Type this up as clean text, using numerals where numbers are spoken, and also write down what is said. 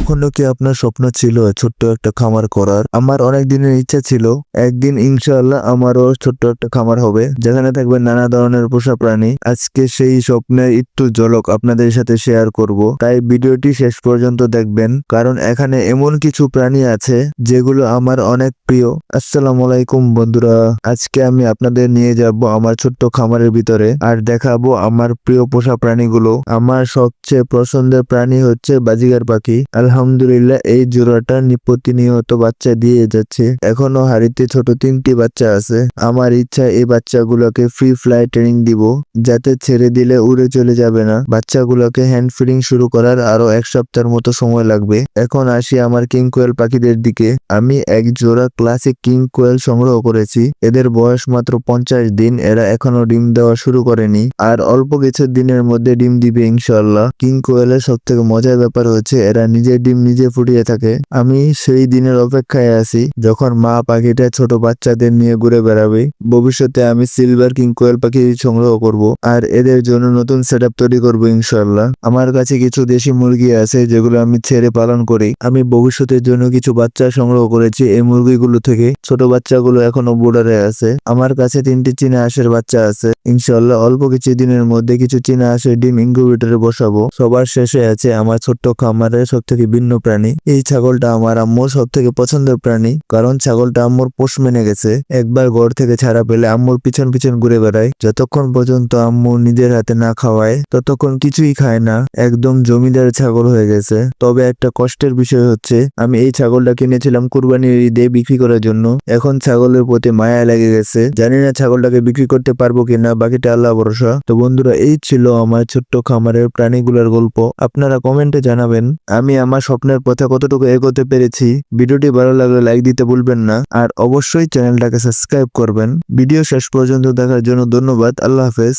কখনো কি আপনার স্বপ্ন ছিল ছোট্ট একটা খামার করার? আমার অনেক দিনের ইচ্ছা ছিল একদিন ইনশাআল্লাহ আমারও ছোট্ট একটা খামার হবে, যেখানে থাকবে নানা ধরনের পোষা প্রাণী। আজকে সেই স্বপ্নের একটু ঝলক আপনাদের সাথে শেয়ার করব, তাই ভিডিওটি শেষ পর্যন্ত দেখবেন, কারণ এখানে এমন কিছু প্রাণী আছে যেগুলো আমার অনেক প্রিয়। আসসালামু আলাইকুম বন্ধুরা, আজকে আমি আপনাদের নিয়ে যাব আমার ছোট্ট খামারের ভিতরে আর দেখাবো আমার প্রিয় পোষা প্রাণীগুলো। আমার সবচেয়ে পছন্দের প্রাণী হচ্ছে বাজিগার পাখি। আলহামদুলিল্লাহ এই জোড়াটা প্রতিনিয়ত বাচ্চা দিয়ে যাচ্ছে, এখনো হাড়িতে ছোট 3টি বাচ্চা আছে। আমার ইচ্ছা এই বাচ্চাগুলোকে ফ্রি ফ্লাই ট্রেনিং দিব, যাতে ছেড়ে দিলে উড়ে চলে যাবে না। বাচ্চাগুলোকে হ্যান্ড ফিডিং শুরু করার আরো 1 সপ্তাহের মতো সময় লাগবে। এখন আসি আমার কিং কোয়েল পাখিদের দিকে। আমি এক জোড়া ক্লাসিক কিং কোয়েল সংগ্রহ করেছি। এদের বয়স মাত্র 50 দিন, এরা এখনো ডিম দেওয়া শুরু করেনি, আর অল্প কিছু দিনের মধ্যে ডিম দিবে ইনশাআল্লাহ। কিং কোয়েলের সব থেকে মজার ব্যাপার হচ্ছে এরা নিজের ডিম নিজে ফুটিয়ে থাকে। আমি সেই দিনের অপেক্ষায় আছি যখন মা পাখিটা ছোট বাচ্চাদের নিয়ে ঘুরে বেড়াবে। ভবিষ্যতে আমি সিলভার কিং কোয়েল পাখি সংগ্রহ করব, আর এদের জন্য নতুন সেটআপ তৈরি করব ইনশাআল্লাহ। আমার কাছে কিছু দেশি মুরগি আছে যেগুলো আমি ছেড়ে পালন করি। আমি ভবিষ্যতের জন্য কিছু বাচ্চা সংগ্রহ করেছি এই মুরগিগুলো থেকে। ছোট বাচ্চাগুলো এখনো বোর্ডারে আছে। আমার কাছে 3টি চীনা হাঁসের বাচ্চা আছে। ইনশাআল্লাহ অল্প কিছু দিনের মধ্যে কিছু চীনা হাঁসের ডিম ইনকিউবেটরে বসাবো। সবার শেষে আছে আমার ছোট্ট খামারের সব থেকে ভিন্ন প্রাণী। এই ছাগলটা আমার আম্মুর সব থেকে পছন্দের প্রাণী, কারণ ছাগলটা আম্মুর পোষ মেনে গেছে। একবার ঘর থেকে ছাড়া পেলে আম্মুর পিছন পিছন ঘুরে বেড়ায়। যতক্ষণ পর্যন্ত আম্মু নিজের হাতে না খাওয়ায় ততক্ষণ কিছুই খায় না। একদম জমিদার ছাগল হয়ে গেছে। তবে একটা কষ্টের বিষয় হচ্ছে আমি এই ছাগলটা কিনেছিলাম কুরবানির ঈদে বিক্রি করার জন্য। এখন ছাগলের প্রতি মায়া লেগে গেছে, জানি না ছাগলটাকে বিক্রি করতে পারবো কিনা, বাকিটা আল্লাহ ভরসা। তো বন্ধুরা, এই ছিল আমার ছোট্ট খামারের প্রাণীগুলোর গল্প। আপনারা কমেন্টে জানাবেন আমি আমার স্বপ্নের পথে কতটুকু এগোতে পেরেছি। ভিডিওটি ভালো লাগলে লাইক দিতে ভুলবেন না, আর অবশ্যই চ্যানেলটাকে সাবস্ক্রাইব করবেন। ভিডিও শেষ পর্যন্ত দেখার জন্য ধন্যবাদ। আল্লাহ হাফেজ।